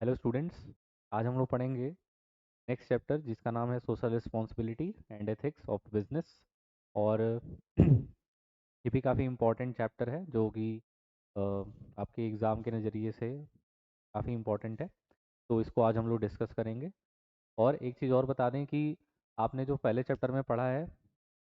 Hello students. आज हम लोग पढ़ेंगे नेक्स्ट चैप्टर जिसका नाम है social responsibility and ethics of business. और ये भी काफ़ी इम्पोर्टेंट चैप्टर है जो कि आपके एग्ज़ाम के नज़रिए से काफ़ी इम्पोर्टेंट है। तो इसको आज हम लोग डिस्कस करेंगे। और एक चीज़ और बता दें कि आपने जो पहले चैप्टर में पढ़ा है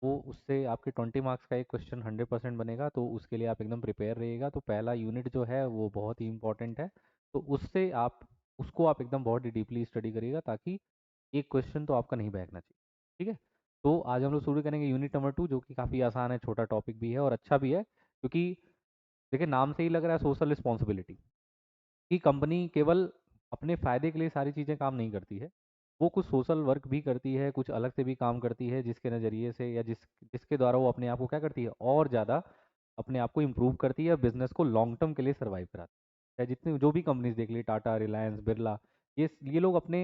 वो उससे आपके 20 मार्क्स का एक क्वेश्चन 100% बनेगा, तो उसके लिए आप एकदम प्रिपेयर रहिएगा। तो पहला यूनिट जो है वो बहुत ही इंपॉर्टेंट है, तो उससे आप उसको आप एकदम बहुत ही डीपली स्टडी करिएगा ताकि एक क्वेश्चन तो आपका नहीं बहकना चाहिए। ठीक है। तो आज हम लोग शुरू करेंगे यूनिट नंबर 2, जो कि काफ़ी आसान है, छोटा टॉपिक भी है और अच्छा भी है, क्योंकि देखिए नाम से ही लग रहा है सोशल रिस्पॉन्सिबिलिटी कि कंपनी केवल अपने फ़ायदे के लिए सारी चीज़ें काम नहीं करती है, वो कुछ सोशल वर्क भी करती है, कुछ अलग से भी काम करती है, जिसके नज़रिए से या जिसके द्वारा वो अपने आप को क्या करती है और ज़्यादा अपने आप को इम्प्रूव करती है, बिजनेस को लॉन्ग टर्म के लिए सर्वाइव कराती है। चाहे जितनी जो भी कंपनीज देख ली, टाटा, रिलायंस, बिरला, ये लोग अपने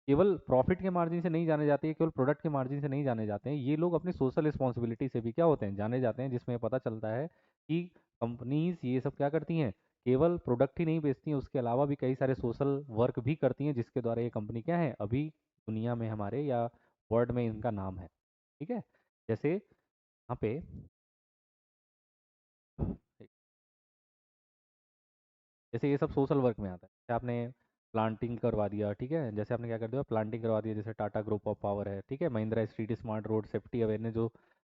केवल प्रॉफिट के मार्जिन से नहीं जाने जाते हैं, केवल प्रोडक्ट के मार्जिन से नहीं जाने जाते हैं, ये लोग अपनी सोशल रिस्पॉन्सिबिलिटी से भी क्या होते हैं, जाने जाते हैं, जिसमें पता चलता है कि कंपनीज ये सब क्या करती हैं, केवल प्रोडक्ट ही नहीं बेचती हैं, उसके अलावा भी कई सारे सोशल वर्क भी करती हैं, जिसके द्वारा ये कंपनी क्या है अभी दुनिया में हमारे या वर्ल्ड में इनका नाम है। ठीक है। जैसे यहाँ पे जैसे ये सब सोशल वर्क में आता है। जैसे आपने प्लांटिंग करवा दिया, ठीक है, जैसे आपने क्या कर दिया, प्लांटिंग करवा दिया, जैसे टाटा ग्रुप ऑफ पावर है, ठीक है, Mahindra street smart road safety awareness जो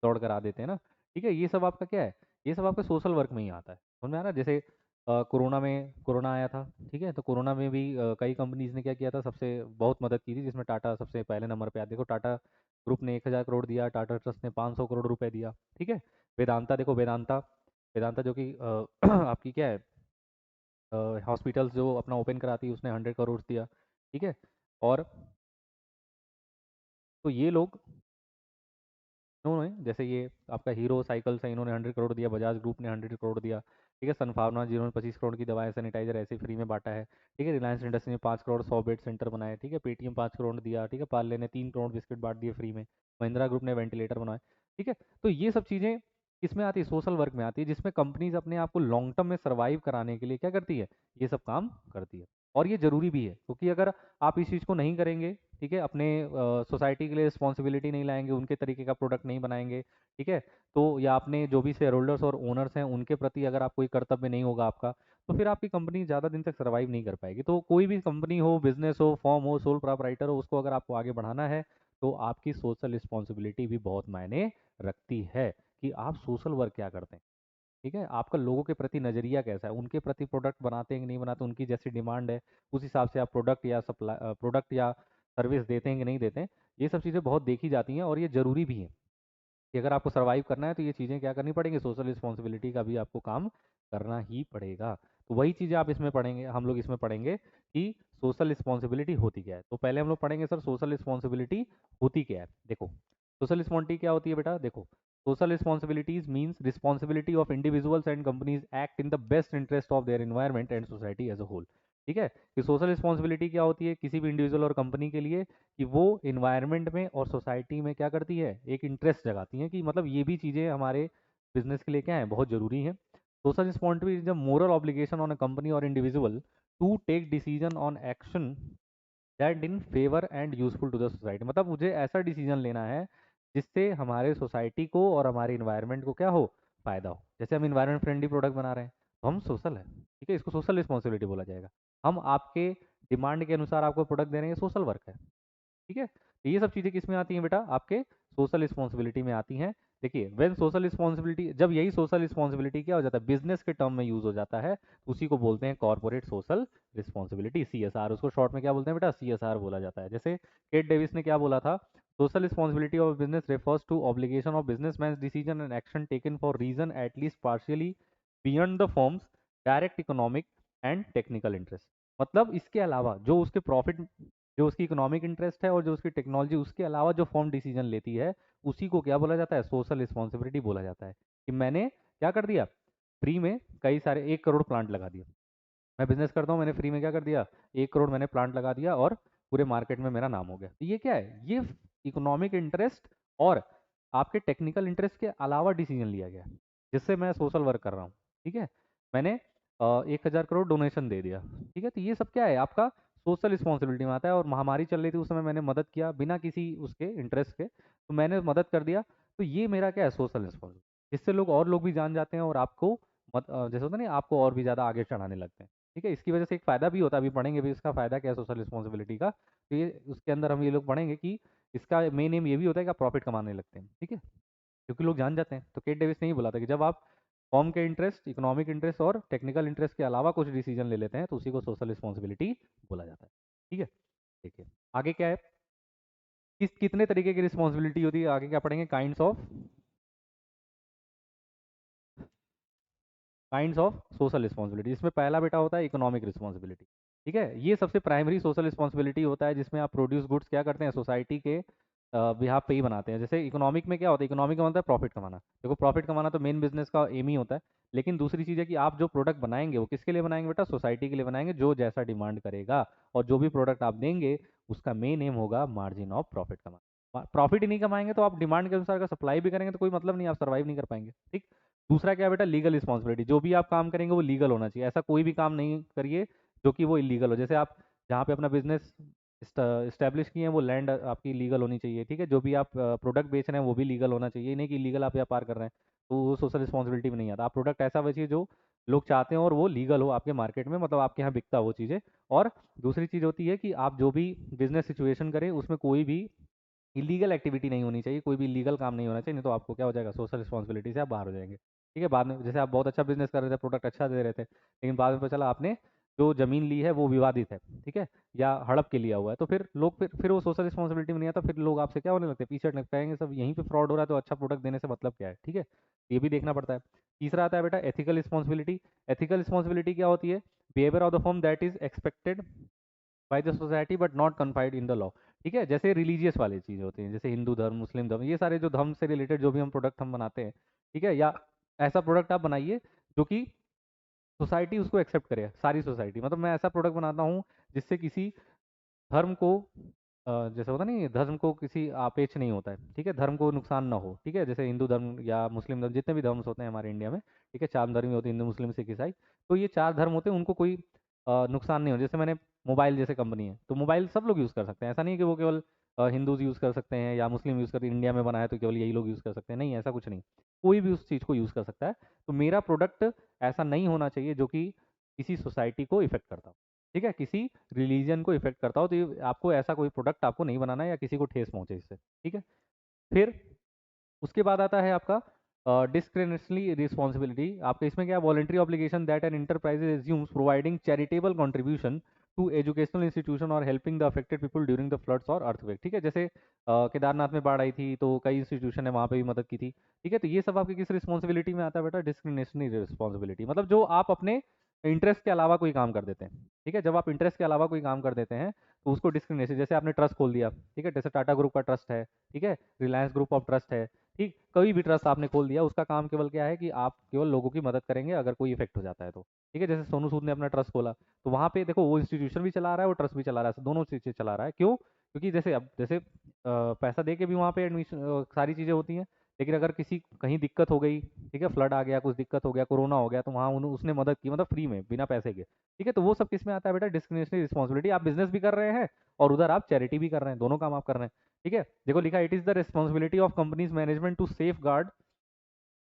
दौड़ करा देते हैं ना, ठीक है, ये सब आपका क्या है, ये सब आपका सोशल वर्क में ही आता है। समझ में आ रहा है। जैसे कोरोना आया था, ठीक है, तो कोरोना में भी कई कंपनीज ने क्या किया था, सबसे बहुत मदद की थी, जिसमें टाटा सबसे पहले नंबर पे आता। देखो टाटा ग्रुप ने 1,000 करोड़ दिया, टाटा ट्रस्ट ने 500 करोड़ रुपए दिया, ठीक है। वेदांता देखो, वेदांता वेदांता जो कि आपकी क्या है, हॉस्पिटल्स जो अपना ओपन कराती है, उसने 100 करोड़ दिया, ठीक है। और तो ये लोग इन्होंने, जैसे ये आपका हीरो साइकिल्स है, इन्होंने 100 करोड़ दिया, बजाज ग्रुप ने 100 करोड़ दिया, ठीक है। सनफार्मा जिन्होंने 25 करोड़ की दवाएं सैनिटाइजर ऐसे फ्री में बांटा है, ठीक है। रिलायंस इंडस्ट्री ने 5 करोड़ 100 बेड सेंटर बनाए, ठीक है। पेटीएम 5 करोड़ दिया, ठीक है। पार्ले ने 3 करोड़ बिस्किट बांट दिए फ्री में। महिंद्रा ग्रुप ने वेंटिलेटर बनाए, ठीक है। तो ये सब चीज़ें किसमें आती है, सोशल वर्क में आती है, जिसमें कंपनीज अपने आप को लॉन्ग टर्म में सर्वाइव कराने के लिए क्या करती है, ये सब काम करती है। और ये ज़रूरी भी है, क्योंकि अगर आप इस चीज़ को नहीं करेंगे, ठीक है, अपने सोसाइटी के लिए रिस्पॉन्सिबिलिटी नहीं लाएंगे, उनके तरीके का प्रोडक्ट नहीं बनाएंगे, ठीक है, तो या आपने जो भी शेयर होल्डर्स और ओनर्स हैं उनके प्रति अगर आप कोई कर्तव्य नहीं होगा आपका, तो फिर आपकी कंपनी ज़्यादा दिन तक सर्वाइव नहीं कर पाएगी। तो कोई भी कंपनी हो, बिजनेस हो, फॉर्म हो, सोल प्रोप्राइटर हो, उसको अगर आपको आगे बढ़ाना है तो आपकी सोशल रिस्पॉन्सिबिलिटी भी बहुत मायने रखती है कि आप सोशल वर्क क्या करते हैं, ठीक है, आपका लोगों के प्रति नज़रिया कैसा है, उनके प्रति प्रोडक्ट बनाते हैं कि नहीं बनाते, उनकी जैसी डिमांड है उस हिसाब से आप प्रोडक्ट या सर्विस देते हैं कि नहीं देते हैं। ये सब चीज़ें बहुत देखी जाती हैं और ये ज़रूरी भी है कि अगर आपको सर्वाइव करना है तो ये चीज़ें क्या करनी पड़ेंगी, सोशल रिस्पॉन्सिबिलिटी का भी आपको काम करना ही पड़ेगा। तो वही चीज़ें आप इसमें पढ़ेंगे, हम लोग इसमें पढ़ेंगे कि सोशल रिस्पॉन्सिबिलिटी होती क्या है। तो पहले हम लोग पढ़ेंगे सर सोशल रिस्पॉन्सिबिलिटी होती क्या है। देखो सोशल रिस्पॉन्सिबिलिटी क्या होती है बेटा, देखो social responsibilities means responsibility of individuals and companies act in the best interest of their environment and society as a whole. ठीक है, कि सोशल रिस्पॉन्सिबिलिटी क्या होती है किसी भी इंडिविजुअल और कंपनी के लिए, कि वो इन्वायरमेंट में और सोसाइटी में क्या करती है, एक इंटरेस्ट जगाती है, कि मतलब ये भी चीज़ें हमारे बिजनेस के लिए क्या है, बहुत ज़रूरी है। Social responsibility is a moral obligation on a company और individual to take decision on action that in favour and useful to the society. मतलब मुझे ऐसा डिसीजन लेना है जिससे हमारे सोसाइटी को और हमारे इन्वायरमेंट को क्या हो, फायदा हो। जैसे हम इन्वायरमेंट फ्रेंडली प्रोडक्ट बना रहे हैं तो हम सोशल है, ठीक है, इसको सोशल रिस्पॉन्सिबिलिटी बोला जाएगा। हम आपके डिमांड के अनुसार आपको प्रोडक्ट दे रहे हैं, सोशल वर्क है, ठीक है। तो ये सब चीज़ें किस में आती हैं बेटा, आपके सोशल रिस्पॉन्सिबिलिटी में आती हैं। देखिए व्हेन सोशल रिस्पॉन्सिबिलिटी, जब यही सोशल रिस्पॉन्सिबिलिटी क्या हो जाता है, बिजनेस के टर्म में यूज हो जाता है, तो उसी को बोलते हैं कॉर्पोरेट सोशल रिस्पॉन्सिबिलिटी, सीएसआर। उसको शॉर्ट में क्या बोलते हैं बेटा, सीएसआर बोला जाता है। जैसे केट डेविस ने क्या बोला था, social responsibility of business refers to obligation of businessman decision and action taken for reason at least partially beyond the forms direct economic and technical interest. मतलब इसके अलावा जो उसके प्रॉफिट, जो उसकी इकोनॉमिक इंटरेस्ट है और जो उसकी टेक्नोलॉजी, उसके अलावा जो फॉर्म डिसीजन लेती है, उसी को क्या बोला जाता है, सोशल रिस्पॉन्सिबिलिटी बोला जाता है। कि मैंने क्या कर दिया, फ्री में कई सारे 1 करोड़ प्लांट लगा दिया। मैं बिजनेस करता हूँ, मैंने फ्री में क्या कर दिया, 1 करोड़ मैंने प्लांट लगा दिया और पूरे मार्केट में मेरा नाम हो गया। तो ये क्या है, ये इकोनॉमिक इंटरेस्ट और आपके टेक्निकल इंटरेस्ट के अलावा डिसीजन लिया गया है, जिससे मैं सोशल वर्क कर रहा हूँ, ठीक है। मैंने 1,000 करोड़ डोनेशन दे दिया, ठीक है। तो ये सब क्या है, आपका सोशल रिस्पॉन्सिबिलिटी में आता है। और महामारी चल रही थी उस समय, मैंने मदद किया बिना किसी उसके इंटरेस्ट के, तो मैंने मदद कर दिया, तो ये मेरा क्या है, सोशल रिस्पॉन्सिबिलिटी। इससे लोग और लोग भी जान जाते हैं और आपको जैसे होता है ना, आपको और भी ज़्यादा आगे चढ़ाने लगते हैं। ठीक है, इसकी वजह से एक फ़ायदा भी होता है, अभी पढ़ेंगे भी इसका फ़ायदा क्या है सोशल रिस्पॉन्सिबिलिटी का। तो ये उसके अंदर हम ये लोग पढ़ेंगे कि इसका मेन एम ये भी होता है कि आप प्रॉफिट कमाने लगते हैं। ठीक है, क्योंकि लोग जान जाते हैं। तो केट डेविस ने ही बोला था कि जब आप फॉर्म के इंटरेस्ट, इकोनॉमिक इंटरेस्ट और टेक्निकल इंटरेस्ट के अलावा कुछ डिसीजन ले लेते हैं, तो उसी को सोशल रिस्पॉन्सिबिलिटी बोला जाता है। ठीक है, देखिए आगे क्या है, कितने तरीके की रिस्पॉन्सिबिलिटी होती है, आगे क्या पढ़ेंगे, काइंड्स ऑफ सोशल रिस्पॉन्सिबिलिटी। इसमें पहला बेटा होता है इकोनॉमिक रिस्पॉन्सिबिलिटी। ठीक है, ये सबसे प्राइमरी सोशल रिस्पॉन्सिबिलिटी होता है, जिसमें आप प्रोड्यूस गुड्स क्या करते हैं, सोसाइटी के बिहाफ पे ही बनाते हैं। जैसे इकोनॉमिक में क्या होता है, इकोनॉमिक का मतलब है प्रॉफिट कमाना। देखो प्रॉफिट कमाना तो मेन बिजनेस का एम ही होता है, लेकिन दूसरी चीज़ है कि आप जो प्रोडक्ट बनाएंगे वो किसके लिए बनाएंगे बेटा, सोसाइटी के लिए बनाएंगे, जो जैसा डिमांड करेगा। और जो भी प्रोडक्ट आप देंगे उसका मेन एम होगा मार्जिन ऑफ प्रॉफिट कमाना। प्रॉफिट ही नहीं कमाएंगे तो आप डिमांड के अनुसार का सप्लाई भी करेंगे तो कोई मतलब नहीं, आप सर्वाइव नहीं कर पाएंगे। ठीक। दूसरा क्या है बेटा, लीगल रिस्पॉन्सिबिलिटी। जो भी आप काम करेंगे वो लीगल होना चाहिए, ऐसा कोई भी काम नहीं करिए जो कि वो इलीगल हो। जैसे आप जहाँ पे अपना बिजनेस इस्टेब्लिश किए हैं वो लैंड आपकी लीगल होनी चाहिए। ठीक है, जो भी आप प्रोडक्ट बेच रहे हैं वो भी लीगल होना चाहिए, नहीं कि लीगल आप व्यापार कर रहे हैं तो वो सोशल रिस्पॉन्सिबिलिटी में नहीं आता। आप प्रोडक्ट ऐसा बेचिए जो लोग चाहते हैं और वो लीगल हो आपके मार्केट में, मतलब आपके यहाँ बिकता हो वो चीज़ें। और दूसरी चीज़ होती है कि आप जो भी बिजनेस सिचुएशन करें उसमें कोई भी इलीगल एक्टिविटी नहीं होनी चाहिए, कोई भी लीगल काम नहीं होना चाहिए, नहीं तो आपको क्या हो जाएगा, सोशल रिस्पॉन्सिबिलिटी से आप बाहर हो जाएंगे। ठीक है, बाद में जैसे आप बहुत अच्छा बिजनेस कर रहे थे, प्रोडक्ट अच्छा दे रहे थे, लेकिन बाद में पता चला आपने जो ज़मीन ली है वो विवादित है, ठीक है, या हड़प के लिया हुआ है, तो फिर लोग फिर वो सोशल रिस्पॉन्सिबिलिटी में नहीं आता, फिर लोग आपसे क्या होने लगते हैं, पीछे हटने कहेंगे सब यहीं पे फ्रॉड हो रहा है तो अच्छा प्रोडक्ट देने से मतलब क्या है। ठीक है, ये भी देखना पड़ता है। तीसरा आता है बेटा एथिकल रिस्पॉन्सिबिलिटी। एथिकल रिस्पॉन्सिबिलिटी क्या होती है, behaviour of the firm that is expected by the society but not confide in the law. ठीक है, जैसे रिलीजियस वाली चीज़ होती हैं, जैसे हिंदू धर्म, मुस्लिम धर्म, ये सारे जो धर्म से रिलेटेड जो भी हम प्रोडक्ट हम बनाते हैं, ठीक है, या ऐसा प्रोडक्ट आप बनाइए जो कि सोसाइटी उसको एक्सेप्ट करे, सारी सोसाइटी। मतलब मैं ऐसा प्रोडक्ट बनाता हूँ जिससे किसी धर्म को जैसे होता नहीं, धर्म को किसी आपेक्ष नहीं होता है, ठीक है, धर्म को नुकसान ना हो। ठीक है, जैसे हिंदू धर्म या मुस्लिम धर्म, जितने भी धर्म होते हैं हमारे इंडिया में, ठीक है, चार धर्म ही होते हैं, हिंदू मुस्लिम सिख ईसाई, तो ये चार धर्म होते हैं, उनको कोई नुकसान नहीं हो। जैसे मैंने मोबाइल जैसे कंपनी है, तो मोबाइल सब लोग यूज़ कर सकते हैं, ऐसा नहीं कि वो केवल हिंदूज यूज़ कर सकते हैं या मुस्लिम यूज़ करते हैं, इंडिया में बना है तो केवल यही लोग यूज़ कर सकते हैं, नहीं, ऐसा कुछ नहीं, कोई भी उस चीज़ को यूज़ कर सकता है। तो मेरा प्रोडक्ट ऐसा नहीं होना चाहिए जो कि किसी सोसाइटी को इफेक्ट करता हो, ठीक है, किसी रिलीजन को इफेक्ट करता हो, तो ये आपको ऐसा कोई प्रोडक्ट आपको नहीं बनाना है या किसी को ठेस पहुंचे इससे। ठीक है, फिर उसके बाद आता है आपका डिस्क्रिमिनेशनली रिस्पॉन्सिबिलिटी। आपके इसमें क्या, voluntary obligation that an enterprises assumes providing charitable contribution to educational institution और helping the affected people during the floods और अर्थक्वेक। ठीक है, जैसे केदारनाथ में बाढ़ आई थी तो कई इंस्टीट्यूशन ने वहाँ पे भी मदद की थी। ठीक है, तो ये सब आपकी किस रिस्पॉन्सिबिलिटी में आता है बेटा, डिस्क्रिमिनेशनरी रिस्पॉन्सिबिलिटी, मतलब जो आप अपने इंटरेस्ट के अलावा कोई काम कर देते हैं। ठीक है, जब आप इंटरेस्ट के अलावा कोई काम कर देते हैं तो उसको डिस्क्रिमिनेशन, जैसे आपने ट्रस्ट खोल दिया, ठीक है, जैसे टाटा ग्रुप का ट्रस्ट है, ठीक है, रिलायंस ग्रुप ऑफ ट्रस्ट है, ठीक, कोई भी ट्रस्ट आपने खोल दिया, उसका काम केवल क्या है कि आप केवल लोगों की मदद करेंगे अगर कोई इफेक्ट हो जाता है तो। ठीक है, जैसे सोनू सूद ने अपना ट्रस्ट खोला, तो वहाँ पे देखो वो इंस्टीट्यूशन भी चला रहा है, वो ट्रस्ट भी चला रहा है, दोनों चीज़ें चला रहा है। क्यों, क्योंकि जैसे अब जैसे पैसा दे के भी वहाँ पे एडमिशन सारी चीज़ें होती हैं, लेकिन अगर किसी कहीं दिक्कत हो गई, ठीक है, फ्लड आ गया, कुछ दिक्कत हो गया, कोरोना हो गया, तो वहाँ उसने मदद की, मतलब फ्री में, बिना पैसे के। ठीक है, तो वो सब किस में आता है बेटा, डिस्क्रिमिनेशनरी रिस्पॉन्सिबिलिटी। आप बिजनेस भी कर रहे हैं और उधर आप चैरिटी भी कर रहे हैं, दोनों काम आप कर रहे हैं। ठीक है, देखो लिखा, it is the responsibility of companies management to safeguard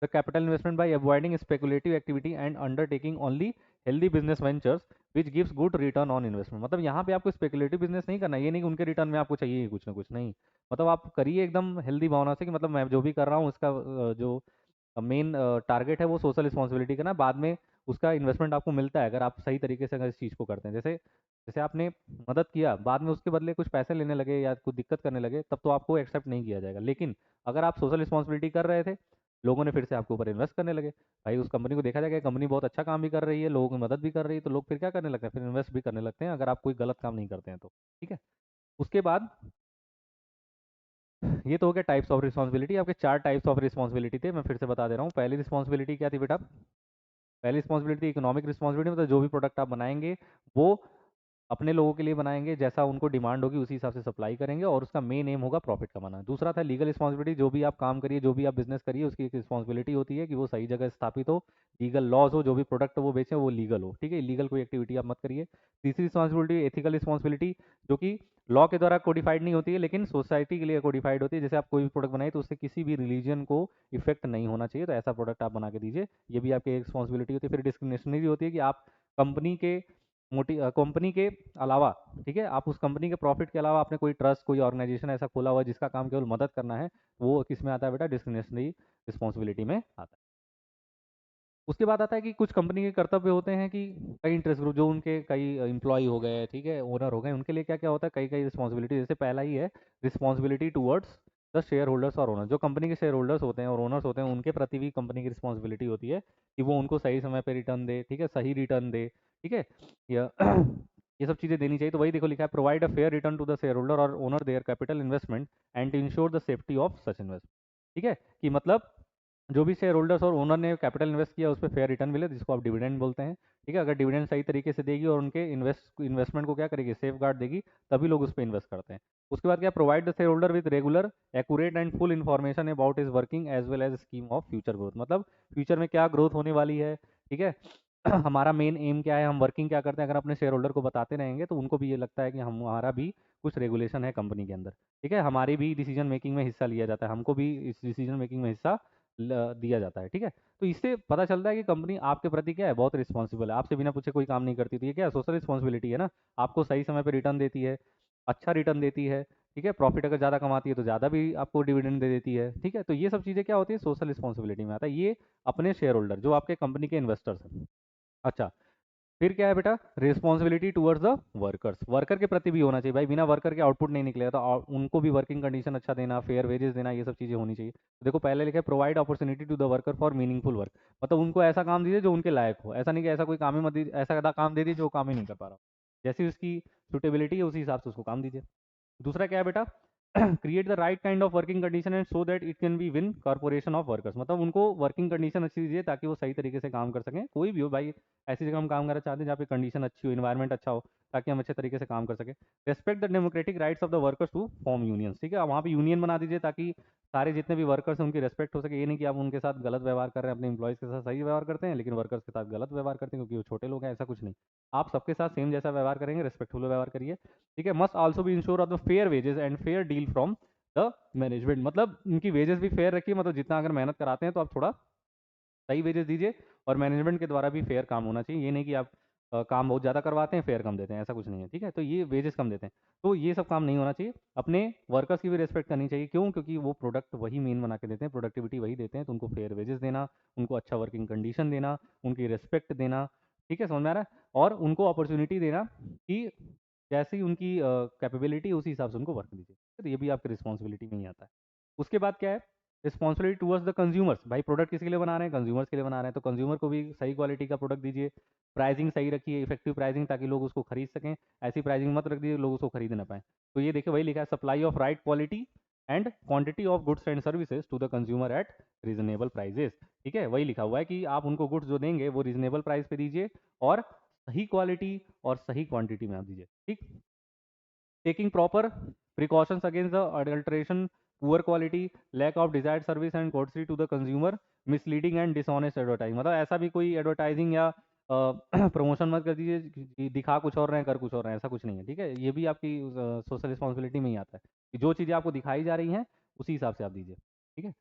the capital investment by avoiding speculative activity and undertaking only healthy business ventures which gives good return on investment. मतलब यहाँ पे आपको स्पेकुलेटिव बिजनेस नहीं करना, ये नहीं कि उनके रिटर्न में आपको चाहिए ही कुछ ना कुछ, नहीं, मतलब आप करिए एकदम हेल्दी भावना से कि मतलब मैं जो भी कर रहा हूँ उसका जो मेन टारगेट है वो सोशल रिस्पॉन्सिबिलिटी का ना, बाद में उसका इन्वेस्टमेंट आपको मिलता है अगर आप सही तरीके से अगर इस चीज़ को करते हैं। जैसे जैसे आपने मदद किया, बाद में उसके बदले कुछ पैसे लेने लगे या कुछ दिक्कत करने लगे, तब तो आपको एक्सेप्ट नहीं किया जाएगा। लेकिन अगर आप सोशल रिस्पॉन्सिबिलिटी कर रहे थे, लोगों ने फिर से आपके ऊपर इन्वेस्ट करने लगे, भाई उस कंपनी को देखा जाएगा कंपनी बहुत अच्छा काम भी कर रही है, लोगों की मदद भी कर रही है, तो लोग फिर क्या करने लगते हैं, फिर इन्वेस्ट भी करने लगते हैं, अगर आप कोई गलत काम नहीं करते हैं तो। ठीक है, उसके बाद ये तो हो गया टाइप्स ऑफ रिस्पॉन्सिबिलिटी। आपके चार टाइप्स ऑफ रिस्पॉन्सिबिलिटी थे, मैं फिर से बता दे रहा हूँ। पहली रिस्पॉन्सिबिलिटी क्या थी बेटा, पहली रिस्पॉन्सिबिलिटी इकोनॉमिक रिस्पॉन्सिबिलिटी, मतलब जो भी प्रोडक्ट आप बनाएंगे वो अपने लोगों के लिए बनाएंगे, जैसा उनको डिमांड होगी उसी हिसाब से सप्लाई करेंगे, और उसका मेन एम होगा प्रॉफिट कमाना। दूसरा था लीगल रिस्पॉन्सिबिलिटी, जो भी आप काम करिए, जो भी आप बिजनेस करिए, उसकी एक रिस्पॉन्सिबिलिटी होती है कि वो सही जगह स्थापित हो, लीगल लॉज हो, जो भी प्रोडक्ट वो बेचें वो लीगल हो, ठीक है, इलीगल कोई एक्टिविटी आप मत करिए। तीसरी रिस्पॉन्सिबिलिटी एथिकल रिस्पॉन्सिबिलिटी, जो कि लॉ के द्वारा कोडिफाइड नहीं होती है लेकिन सोसाइटी के लिए कोडिफाइड होती है। जैसे आप कोई भी प्रोडक्ट बनाए तो उससे किसी भी रिलीजन को इफेक्ट नहीं होना चाहिए, तो ऐसा प्रोडक्ट आप बना के दीजिए, ये भी आपकी एक रिस्पॉन्सिबिलिटी होती है। फिर डिस्क्रिमिनेशनरी होती है कि आप कंपनी के कंपनी के अलावा, ठीक है, आप उस कंपनी के प्रॉफिट के अलावा आपने कोई ट्रस्ट, कोई ऑर्गेनाइजेशन ऐसा खोला हुआ है जिसका काम केवल मदद करना है, वो किस में आता है बेटा, डिस्क्रिमिनेशनरी रिस्पॉन्सिबिलिटी में आता है। उसके बाद आता है कि कुछ कंपनी के कर्तव्य होते हैं कि कई इंटरेस्ट ग्रुप, जो उनके कई एम्प्लॉय हो गए, ठीक है, ओनर हो गए, उनके लिए क्या क्या होता है, कई कई रिस्पॉन्सिबिलिटी। जैसे पहला ही है responsibility towards the share holders और ओनर, जो कंपनी के शेयर होल्डर्स होते हैं और ओनर्स होते हैं, उनके प्रति भी कंपनी की रिस्पॉन्सिबिलिटी होती है कि वो उनको सही समय पर रिटर्न दे, ठीक है, सही रिटर्न दे, ठीक है, या ये सब चीज़ें देनी चाहिए। तो वही देखो लिखा है, provide a fair return to the shareholder और owner their capital investment and to ensure the safety of such investment, ठीक है, कि मतलब जो भी शेयर होल्डर्स और ओनर ने कैपिटल इन्वेस्ट किया उस पर फेयर रिटर्न मिले, जिसको आप डिविडेंड बोलते हैं, ठीक है। अगर डिविडेंड सही तरीके से देगी और उनके इन्वेस्टमेंट को क्या करेगी, सेफ गार्ड देगी, तभी लोग उस पर इन्वेस्ट करते हैं। उसके बाद क्या, provide the shareholder with regular accurate and full information about its working as well as scheme of future growth, मतलब फ्यूचर में क्या ग्रोथ होने वाली है, ठीक है, हमारा मेन एम क्या है, हम वर्किंग क्या करते हैं, अगर अपने शेयर होल्डर को बताते रहेंगे तो उनको भी ये लगता है कि हमारा भी कुछ रेगुलेशन है कंपनी के अंदर, ठीक है, हमारी भी डिसीजन मेकिंग में हिस्सा लिया जाता है, हमको भी इस डिसीजन मेकिंग में हिस्सा दिया जाता है, ठीक है। तो इससे पता चलता है कि कंपनी आपके प्रति क्या है, बहुत रिस्पॉन्सिबल है, आपसे बिना पूछे कोई काम नहीं करती, तो ये क्या है, सोशल रिस्पॉन्सिबिलिटी है ना, आपको सही समय पर रिटर्न देती है, अच्छा रिटर्न देती है, ठीक है, प्रॉफिट अगर ज़्यादा कमाती है तो ज़्यादा भी आपको डिविडेंड दे देती है, ठीक है। तो ये सब चीज़ें क्या होती है, सोशल रिस्पॉन्सिबिलिटी में आता है, ये अपने शेयर होल्डर जो आपके कंपनी के इन्वेस्टर्स हैं। अच्छा, फिर क्या है बेटा, responsibility towards the workers, worker के प्रति भी होना चाहिए भाई, बिना वर्कर के आउटपुट नहीं निकलेगा, तो उनको भी वर्किंग कंडीशन अच्छा देना, फेयर वेजेस देना, ये सब चीज़ें होनी चाहिए। तो देखो पहले लिखा है, provide opportunity to the worker for meaningful work, मतलब उनको ऐसा काम दीजिए जो उनके लायक हो, ऐसा नहीं कि ऐसा कोई काम ही मत दीजिए, ऐसा काम दे दीजिए जो काम ही नहीं कर पा रहा, जैसी उसकी सुटेबिलिटी है उसी हिसाब से उसको काम दीजिए। दूसरा क्या है बेटा, create the right kind of working condition and so that it can be win corporation of workers, मतलब उनको वर्किंग कंडीशन अच्छी दीजिए ताकि वो सही तरीके से काम कर सकें, कोई भी हो भाई, ऐसी जगह हम काम करना चाहते हैं जहाँ पे कंडीशन अच्छी हो, इन्वायरमेंट अच्छा हो, ताकि हम अच्छे तरीके से काम कर सकें। Respect the democratic rights of the workers to form unions, ठीक है, वहाँ पे यूनियन बना दीजिए ताकि सारे जितने भी वर्कर्स हैं उनकी रेस्पेक्ट हो सके, ये नहीं कि आप उनके साथ गलत व्यवहार कर रहे हैं, अपने इंप्लॉयज़ के साथ सही व्यवहार करते हैं लेकिन वर्कर्स के साथ गलत व्यवहार करते हैं क्योंकि वो छोटे लोग हैं, ऐसा कुछ नहीं, आप सबके साथ सेम जैसा व्यवहार करेंगे, रेस्पेक्टफुल व्यवहार करिए, ठीक है। मस्ट आल्सो भी ensure of the fair wages and fair deal from the management, मतलब उनकी वेजेस भी फेयर रखिए, मतलब जितना अगर मेहनत कराते हैं तो आप थोड़ा सही वेजेस दीजिए, और मैनेजमेंट के द्वारा भी फेयर काम होना चाहिए, ये नहीं कि आप काम बहुत ज़्यादा करवाते हैं फेयर कम देते हैं, ऐसा कुछ नहीं है, ठीक है, तो ये वेजेस कम देते हैं, तो ये सब काम नहीं होना चाहिए। अपने वर्कर्स की भी रिस्पेक्ट करनी चाहिए, क्यों, क्योंकि वो प्रोडक्ट वही मेन बना के देते हैं, प्रोडक्टिविटी वही देते हैं, तो उनको फेयर वेजेस देना, उनको अच्छा वर्किंग कंडीशन देना, उनकी रिस्पेक्ट देना, ठीक है, समझ में आ रहा है, और उनको अपॉर्चुनिटी देना कि जैसी उनकी कैपेबिलिटी उसी हिसाब से उनको वर्क दीजिए, तो ये भी आपकी रिस्पॉन्सिबिलिटी में ही आता है। उसके बाद क्या है, रिस्पॉन्सिबिलिटी टुवर्ड्स द कंज्यूमर्स, भाई प्रोडक्ट किसके लिए बना रहे हैं, कंज्यूमर्स के लिए बना रहे हैं, तो कंज्यूमर को भी सही क्वालिटी का प्रोडक्ट दीजिए, प्राइसिंग सही रखिए, इफेक्टिव प्राइसिंग, ताकि लोग उसको खरीद सकें, ऐसी प्राइसिंग मत रख दीजिए लोग उसको खरीद ना पाए। तो ये देखिए वही लिखा है, supply of right quality and quantity of goods and services to the consumer at reasonable prices, ठीक है, वही लिखा हुआ है कि आप उनको गुड्स जो देंगे वो रीजनेबल प्राइस पे दीजिए, और सही क्वालिटी और सही क्वांटिटी में आप दीजिए, ठीक। Taking proper precautions against the adulteration, poor quality, lack of desired service and courtesy to the consumer, misleading and dishonest advertising, मतलब ऐसा भी कोई एडवर्टाइजिंग या प्रमोशन मत कर दीजिए कि दिखा कुछ और रहे हैं कर कुछ और रहे हैं, ऐसा कुछ नहीं है, ठीक है, ये भी आपकी सोशल रिस्पॉन्सिबिलिटी में ही आता है कि जो चीज़ें आपको दिखाई जा रही हैं उसी हिसाब से आप दीजिए, ठीक है।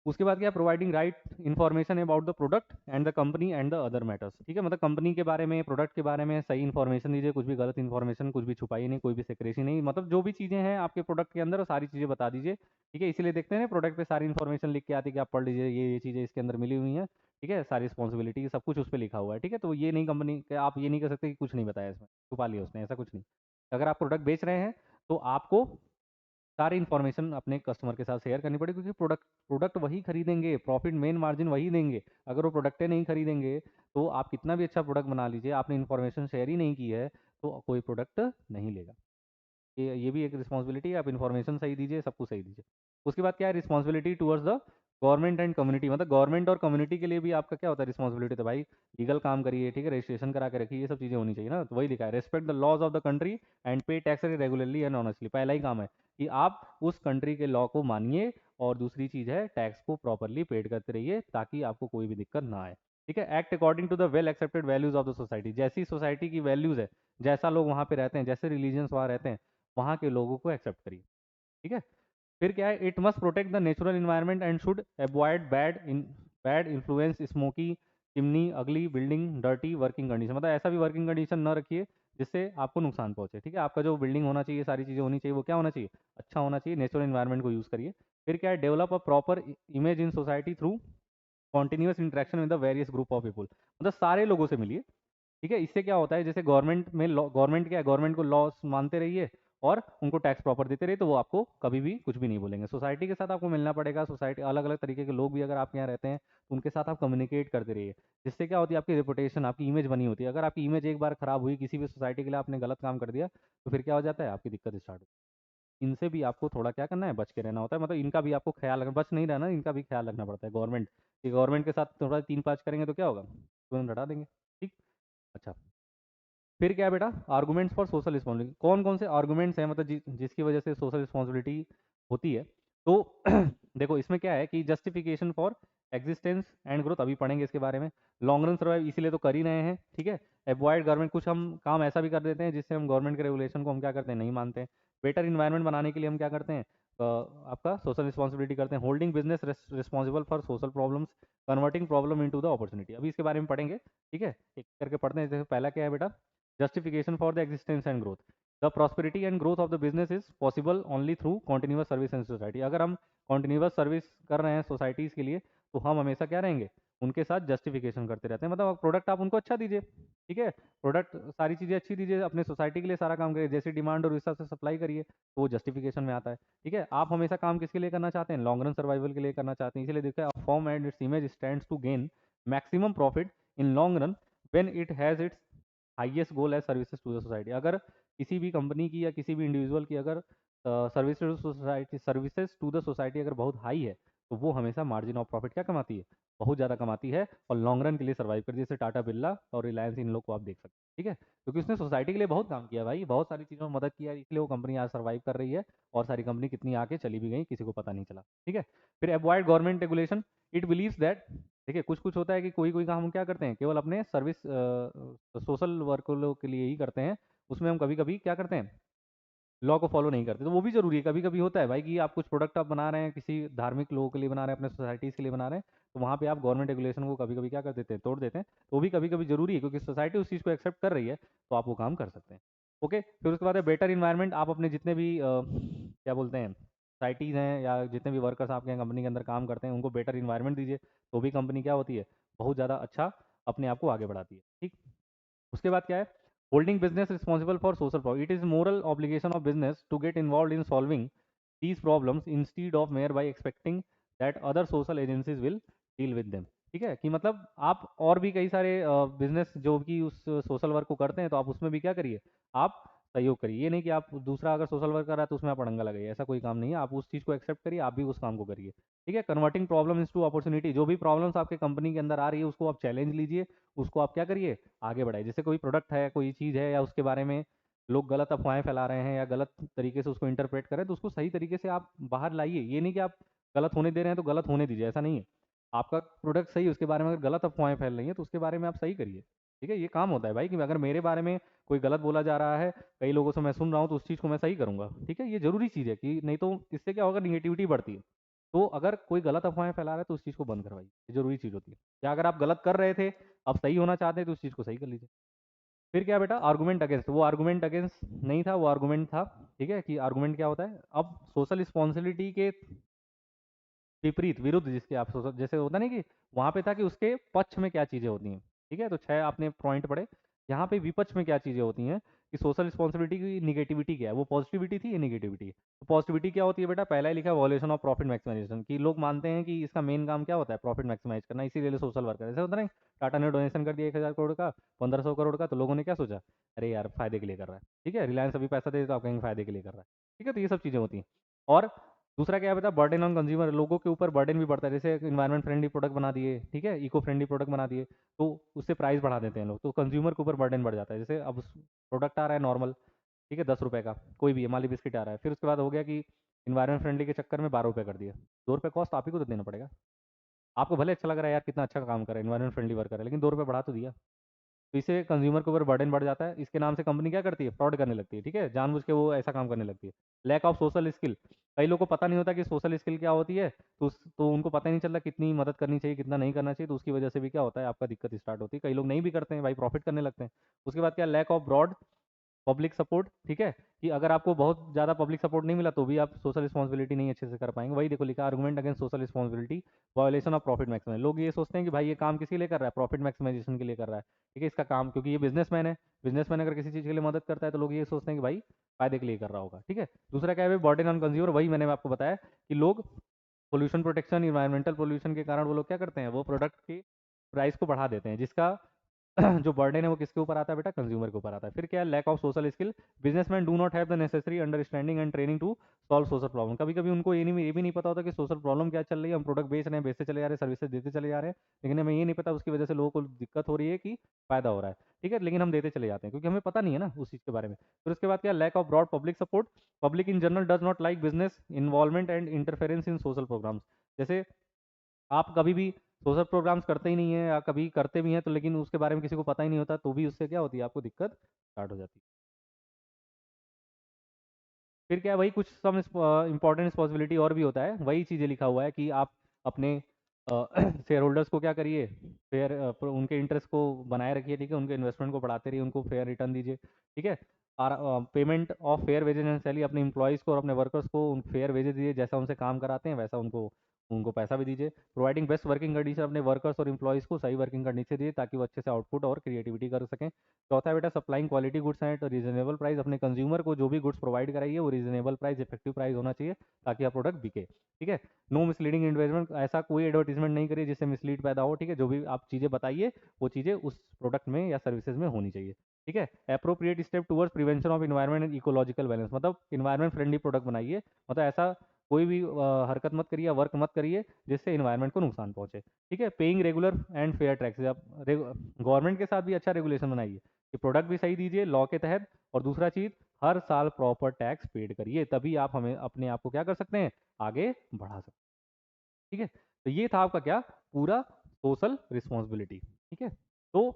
उसके बाद क्या, providing right information about the product and the company and the other matters, ठीक है, मतलब कंपनी के बारे में, प्रोडक्ट के बारे में सही इन्फॉर्मेशन दीजिए, कुछ भी गलत इन्फॉर्मेशन कुछ भी छुपाइए नहीं, कोई भी सिक्रेसी नहीं, मतलब जो भी चीज़ें हैं आपके प्रोडक्ट के अंदर वो सारी चीज़ें बता दीजिए, ठीक है, इसीलिए देखते हैं ना प्रोडक्ट पे सारी इन्फॉर्मेशन लिख के आती है कि आप पढ़ लीजिए, ये चीज़ें इसके अंदर मिली हुई हैं, ठीक है, सारी रिस्पॉन्सिबिलिटी सब कुछ उस पर लिखा हुआ है, ठीक है, तो ये नहीं कंपनी के आप ये नहीं कर सकते कि कुछ नहीं बताया इसमें, छुपा लिया उसने, ऐसा कुछ नहीं। अगर आप प्रोडक्ट बेच रहे हैं तो आपको सारी इन्फॉर्मेशन अपने कस्टमर के साथ शेयर करनी पड़ेगी, क्योंकि प्रोडक्ट प्रोडक्ट वही खरीदेंगे, प्रॉफिट मेन मार्जिन वही देंगे, अगर वो प्रोडक्टें नहीं खरीदेंगे तो आप कितना भी अच्छा प्रोडक्ट बना लीजिए, आपने इन्फॉर्मेशन शेयर ही नहीं की है तो कोई प्रोडक्ट नहीं लेगा। ये भी एक रिस्पॉन्सिबिलिटी है, आप इन्फॉर्मेशन सही दीजिए, सब कुछ सही दीजिए। उसके बाद क्या है, responsibility towards the government and community, मतलब गवर्नमेंट और कम्युनिटी के लिए भी आपका क्या होता है रिस्पॉन्सिबिलिटी, तो भाई लीगल काम करिए, ठीक है, रजिस्ट्रेशन करा के रखिए, ये सब चीज़ें होनी चाहिए ना। तो वही लिखा है, respect the laws of the country and pay tax regularly and honestly. पहला ही काम है कि आप उस कंट्री के लॉ को मानिए, और दूसरी चीज़ है टैक्स को प्रॉपरली पेड करते रहिए ताकि आपको कोई भी दिक्कत ना आए, ठीक है। Act according to the well accepted values of the society, जैसी सोसाइटी की वैल्यूज है, जैसा लोग वहाँ पे रहते हैं, जैसे रिलीजन्स वहाँ रहते हैं, वहाँ के लोगों को एक्सेप्ट करिए, ठीक है। फिर क्या है, it must protect the natural environment and should avoid bad influence, smoky chimney, अगली बिल्डिंग, डर्टी वर्किंग कंडीशन, मतलब ऐसा भी वर्किंग कंडीशन न रखिए जिससे आपको नुकसान पहुंचे, ठीक है। आपका जो बिल्डिंग होना चाहिए, सारी चीज़ें होनी चाहिए, वो क्या होना चाहिए, अच्छा होना चाहिए, नेचुरल इन्वायरमेंट को यूज़ करिए। फिर क्या है, develop a proper image in society through continuous interaction with the various group of people, मतलब सारे लोगों से मिलिए, ठीक है। इससे क्या होता है, जैसे गवर्नमेंट में लॉ, गवर्नमेंट क्या है, गवर्नमेंट को लॉस मानते रहिए और उनको टैक्स प्रॉपर देते रहिए, तो वो आपको कभी भी कुछ भी नहीं बोलेंगे। सोसाइटी के साथ आपको मिलना पड़ेगा, सोसाइटी अलग अलग तरीके के लोग भी अगर आपके यहाँ रहते हैं तो उनके साथ आप कम्युनिकेट करते रहिए, जिससे क्या होती है, आपकी रेपुटेशन, आपकी इमेज बनी होती है। अगर आपकी इमेज एक बार खराब हुई किसी भी सोसाइटी के लिए, आपने गलत काम कर दिया, तो फिर क्या हो जाता है, आपकी दिक्कत स्टार्ट होती है। इनसे भी आपको थोड़ा क्या करना है, बच के रहना होता है, मतलब इनका भी आपको ख्याल रखना, बच नहीं रहना, इनका भी ख्याल रखना पड़ता है। गवर्नमेंट के साथ थोड़ा तीन पाँच करेंगे तो क्या होगा, तुरंत हटा देंगे, ठीक। अच्छा, फिर क्या है बेटा, आर्गूमेंट्स फॉर सोशल रिस्पॉन्सिबिलिटी, कौन कौन से आर्गूमेंट्स हैं, मतलब जिसकी वजह से सोशल रिस्पॉन्सिबिलिटी होती है। तो देखो इसमें क्या है कि justification for existence and growth, अभी पढ़ेंगे इसके बारे में। लॉन्ग रन सर्वाइव, इसीलिए तो कर ही रहे हैं, ठीक है। अवॉइड गवर्नमेंट, कुछ हम काम ऐसा भी कर देते हैं जिससे हम गवर्नमेंट के रेगुलेशन को हम क्या करते हैं, नहीं मानते हैं। बेटर इन्वायरमेंट बनाने के लिए हम क्या करते हैं, आपका सोशल रिस्पॉन्सिबिलिटी करते हैं। Holding business responsible for social problems, converting problem into the opportunity, अभी इसके बारे में पढ़ेंगे, ठीक है। एक करके पढ़ते हैं। जैसे पहला क्या है बेटा, justification for the existence and growth, the prosperity and growth of the business is possible only through continuous service in society। अगर हम continuous सर्विस कर रहे हैं सोसाइटीज़ के लिए, तो हम हमेशा क्या रहेंगे, उनके साथ जस्टिफिकेशन करते रहते हैं, मतलब प्रोडक्ट आप उनको अच्छा दीजिए, ठीक है। प्रोडक्ट सारी चीज़ें अच्छी दीजिए, अपने सोसाइटी के लिए सारा काम करिए, जैसी डिमांड और उस हिसाब से सप्लाई करिए, तो वो जस्टिफिकेशन में आता है, ठीक है। आप हमेशा काम किसके लिए करना चाहते हैं, लॉन्ग रन सर्वाइवल के लिए करना चाहते हैं, इसलिए देखिए, firm and its image stands to gain maximum profit in long run when it has its highest goal है सर्विसेज टू द सोसाइटी। अगर किसी भी कंपनी की या किसी भी इंडिविजुअल की अगर सर्विसेज टू द सोसाइटी अगर बहुत हाई है, तो वो हमेशा मार्जिन ऑफ प्रॉफिट क्या कमाती है, बहुत ज़्यादा कमाती है, और लॉन्ग रन के लिए सर्वाइव करती है। जैसे टाटा बिरला और रिलायंस, इन लोग को आप देख सकते हैं, ठीक है, क्योंकि उसने सोसाइटी के लिए बहुत काम किया भाई, बहुत सारी चीज़ों में मदद किया, इसलिए वो कंपनी आज सर्वाइव कर रही है, और सारी कंपनी कितनी आके चली भी गई किसी को पता नहीं चला, ठीक है। फिर avoid government regulation, it believes that, देखिए कुछ कुछ होता है कि कोई कोई काम हम क्या करते हैं, केवल अपने सर्विस सोशल वर्क के लिए ही करते हैं, उसमें हम कभी कभी क्या करते हैं, लॉ को फॉलो नहीं करते, तो वो भी जरूरी है। कभी कभी होता है भाई कि आप कुछ प्रोडक्ट आप बना रहे हैं, किसी धार्मिक लोगों के लिए बना रहे हैं, अपने सोसाइटीज़ के लिए बना रहे हैं, तो वहाँ पे आप गवर्नमेंट रेगुलेशन को कभी कभी क्या कर देते हैं, तोड़ देते हैं, तो वो भी कभी कभी जरूरी है, क्योंकि सोसाइटी उस चीज़ को एक्सेप्ट कर रही है, तो आप वो काम कर सकते हैं। ओके, फिर उसके बाद है बेटर इन्वायरमेंट, आप अपने जितने भी क्या बोलते हैं, सोसाइटीज़ हैं या जितने भी वर्कर्स आपके यहाँ कंपनी के अंदर काम करते हैं, उनको बेटर इन्वायरमेंट दीजिए, तो भी कंपनी क्या होती है, बहुत ज़्यादा अच्छा अपने आप को आगे बढ़ाती है, ठीक। उसके बाद क्या है, holding business responsible for social problem, it is moral obligation of business to get involve in solving these problems instead of mere by expecting that other social agencies will deal with them, ठीक है। कि मतलब आप और भी कई सारे business जो कि उस सोशल वर्क को करते हैं, तो आप उसमें भी क्या करिए, आप सहयोग करिए। ये नहीं कि आप दूसरा अगर सोशल वर्क कर रहा है तो उसमें आप अड़ंगा लगाइए, ऐसा कोई काम नहीं है, आप उस चीज़ को एक्सेप्ट करिए, आप भी उस काम को करिए, ठीक है। कन्वर्टिंग प्रॉब्लम टू अपॉर्चुनिटी, जो भी प्रॉब्लम्स आपके कंपनी के अंदर आ रही है उसको आप चैलेंज लीजिए, उसको आप क्या करिए, आगे बढ़ाइए। जैसे कोई प्रोडक्ट है, कोई चीज़ है, या उसके बारे में लोग गलत अफवाहें फैला रहे हैं या गलत तरीके से उसको इंटरप्रेट करें, तो उसको सही तरीके से आप बाहर लाइए। ये नहीं कि आप गलत होने दे रहे हैं तो गलत होने दीजिए, ऐसा नहीं है। आपका प्रोडक्ट सही है, उसके बारे में अगर गलत अफवाहें फैल रही हैं तो उसके बारे में आप सही करिए, ठीक है। ये काम होता है भाई, कि अगर मेरे बारे में कोई गलत बोला जा रहा है कई लोगों से, मैं सुन रहा हूँ, तो उस चीज़ को मैं सही करूंगा, ठीक है। ये जरूरी चीज़ है, कि नहीं तो इससे क्या होगा, निगेटिविटी बढ़ती है। तो अगर कोई गलत अफवाहें फैला रहा है तो उस चीज़ को बंद करवाइए, ये जरूरी चीज़ होती है। या अगर आप गलत कर रहे थे, आप सही होना चाहते हैं, तो उस चीज़ को सही कर लीजिए। फिर क्या बेटा, आर्गुमेंट अगेंस्ट, वो आर्गुमेंट अगेंस्ट नहीं था, वो आर्गुमेंट था, ठीक है। कि आर्गुमेंट क्या होता है, अब सोशल रिस्पॉन्सिबिलिटी के विपरीत, विरुद्ध, जिसके आप जैसे होता नहीं कि वहां पे था कि उसके पक्ष में क्या चीजें होती हैं, ठीक है। तो 6 आपने पॉइंट पढ़े, यहाँ पे विपक्ष में क्या चीजें होती हैं, कि सोशल रिस्पॉन्सिबिलिटी की निगेटिविटी क्या है, वो पॉजिटिविटी थी, ये निगेटिविटी। तो पॉजिटिविटी क्या होती है बेटा, पहला ही लिखा है, वॉल्यूशन ऑफ प्रॉफिट मैक्सिमाइजेशन, कि लोग मानते हैं कि इसका मेन काम क्या होता है, प्रॉफिट मैक्सिमाइज करना, इसीलिए सोशल वर्कर, ऐसा होता नहीं, टाटा ने डोनेशन कर दिया 1,000 करोड़ का, 1,500 करोड़ का, तो लोगों ने क्या सोचा, अरे यार फायदे के लिए कर रहा है, ठीक है। रिलायंस अभी पैसा दे तो आप कहेंगे फायदे के लिए कर रहा है, ठीक है। तो ये सब चीजें होती हैं। और दूसरा क्या है, बर्डन ऑन कंज्यूमर, लोगों के ऊपर बर्डन भी बढ़ता है। जैसे इन्वायरमेंट फ्रेंडली प्रोडक्ट बना दिए, ठीक है, इको फ्रेंडली प्रोडक्ट बना दिए, तो उससे प्राइस बढ़ा देते हैं लोग, तो कंज्यूमर के ऊपर बर्डन बढ़ जाता है। जैसे अब प्रोडक्ट आ रहा है नॉर्मल, ठीक है, 10 रुपये का, कोई भी हिमालय बिस्किट आ रहा है, फिर उसके बाद हो गया कि इन्वायरमेंट फ्रेंडली के चक्कर में 12 रुपये कर दिए, 2 रुपये कॉस्ट आप ही को तो देना पड़ेगा। आपको भले अच्छा लग रहा है यार, कितना अच्छा काम कर रहा है, इन्वायरमेंट फ्रेंडली वर्कर है, लेकिन 2 रुपये बढ़ा तो दिया। तो इससे कंज्यूमर के ऊपर बर्डन बढ़ जाता है। इसके नाम से कंपनी क्या करती है, फ्रॉड करने लगती है, ठीक है, जानबूझ के वो ऐसा काम करने लगती है। लैक ऑफ सोशल स्किल, कई लोगों को पता नहीं होता कि सोशल स्किल क्या होती है, तो उनको पता ही नहीं चलता कितनी मदद करनी चाहिए, कितना नहीं करना चाहिए, तो उसकी वजह से भी क्या होता है, आपका दिक्कत स्टार्ट होती है। कई लोग नहीं भी करते हैं भाई, प्रॉफिट करने लगते हैं। उसके बाद क्या, lack of broad public support, ठीक है, कि अगर आपको बहुत ज़्यादा पब्लिक सपोर्ट नहीं मिला तो भी आप सोशल रिस्पॉन्सिबिलिटी नहीं अच्छे से कर पाएंगे। वही देखो लिखा, argument against social responsibility, violation of profit maximisation. लोग ये सोचते हैं कि भाई ये काम किसी के लिए कर रहा है, प्रॉफिट मैक्सिमाइजेशन के लिए कर रहा है, ठीक है, इसका काम, क्योंकि ये बिजनेसमैन है, बिजनेसमैन अगर किसी चीज़ के लिए मदद करता है तो लोग ये सोचते हैं कि भाई फायदे के लिए कर रहा होगा, ठीक है। दूसरा क्या है, बर्डन ऑन कंज्यूमर, वही मैंने आपको बताया कि लोग पोल्यूशन प्रोटेक्शन, इन्वायरमेंटल पोल्यूशन के कारण वो लोग क्या करते हैं, वो प्रोडक्ट की प्राइस को बढ़ा देते हैं, जिसका जो बर्डन है वो किसके ऊपर आता है बेटा, कंज्यूमर के ऊपर आता है। फिर क्या है, lack of social skill, businessman do not have the necessary understanding and training to solve social problem. कभी कभी उनको ये भी नहीं पता होता कि सोशल प्रॉब्लम क्या चल रही है, हम प्रोडक्ट बेच रहे हैं, बेचते चले जा रहे हैं, सर्विसेज देते चले जा रहे हैं, लेकिन हमें ये नहीं पता उसकी वजह से लोगों को दिक्कत हो रही है कि फायदा हो रहा है, ठीक है, लेकिन हम देते चले जाते हैं क्योंकि हमें पता नहीं है ना उस चीज़ के बारे में। फिर उसके बाद क्या, lack of broad public support, public in general does not like business involvement and interference in social programmes. जैसे आप कभी भी सोशल प्रोग्राम्स करते ही नहीं है, या कभी करते भी हैं तो लेकिन उसके बारे में किसी को पता ही नहीं होता, तो भी उससे क्या होती है, आपको दिक्कत स्टार्ट हो जाती है। फिर क्या है, वही कुछ सम इंपॉर्टेंट रिस्पॉन्सिबिलिटी और भी होता है, वही चीज़ें लिखा हुआ है कि आप अपने शेयर होल्डर्स को क्या करिए, फेयर उनके इंटरेस्ट को बनाए रखिए, ठीक है, उनके इन्वेस्टमेंट को बढ़ाते रहिए, उनको फेयर रिटर्न दीजिए, ठीक है। और payment of fair wages and salary, अपने इंप्लॉयज़ को और अपने वर्कर्स को उन फेयर वेजेज दीजिए, जैसा उनसे काम कराते हैं वैसा उनको उनको पैसा भी दीजिए। प्रोवाइडिंग बेस्ट वर्किंग कंडीशन, अपने वर्कर्स और इंप्लॉयज़ को सही वर्किंग कंडीशन दीजिए ताकि वो अच्छे से आउटपुट और क्रिएटिविटी कर सकें। चौथा बेटा, supplying quality goods at reasonable price, अपने कंज्यूमर को जो भी गुड्स प्रोवाइड कराइए वो रीजनेबल प्राइस, इफेक्टिव प्राइस होना चाहिए ताकि आप प्रोडक्ट बिके, ठीक है। नो मिसलीडिंग एडवर्टाइजमेंट, ऐसा कोई एडवर्टीजमेंट नहीं करिए जिससे मिसलीड पैदा हो, ठीक है, जो भी आप चीज़ें बताइए वो चीज़ें उस प्रोडक्ट में या सर्विसेज में होनी चाहिए, ठीक है। Appropriate step towards prevention of environment and ecological balance, मतलब इन्वायरमेंट फ्रेंडली प्रोडक्ट बनाइए, मतलब ऐसा कोई भी हरकत मत करिए, वर्क मत करिए जिससे इन्वायरमेंट को नुकसान पहुंचे, ठीक है। Paying regular and fair tax, आप गवर्नमेंट के साथ भी अच्छा रेगुलेशन बनाइए कि प्रोडक्ट भी सही दीजिए लॉ के तहत, और दूसरा चीज़, हर साल प्रॉपर टैक्स पेड करिए, तभी आप हमें अपने आप को क्या कर सकते हैं, आगे बढ़ा सकते हैं, ठीक है। तो ये था आपका क्या, पूरा सोशल रिस्पॉन्सिबिलिटी, ठीक है। तो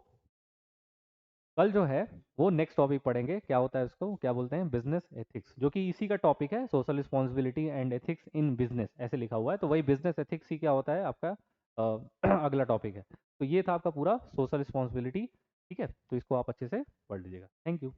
कल जो है वो नेक्स्ट टॉपिक पढ़ेंगे, क्या होता है उसको क्या बोलते हैं, बिजनेस एथिक्स, जो कि इसी का टॉपिक है, social responsibility and ethics in business, ऐसे लिखा हुआ है, तो वही बिजनेस एथिक्स ही क्या होता है आपका अगला टॉपिक है। तो ये था आपका पूरा सोशल रिस्पॉन्सिबिलिटी, ठीक है, तो इसको आप अच्छे से पढ़ लीजिएगा। Thank you.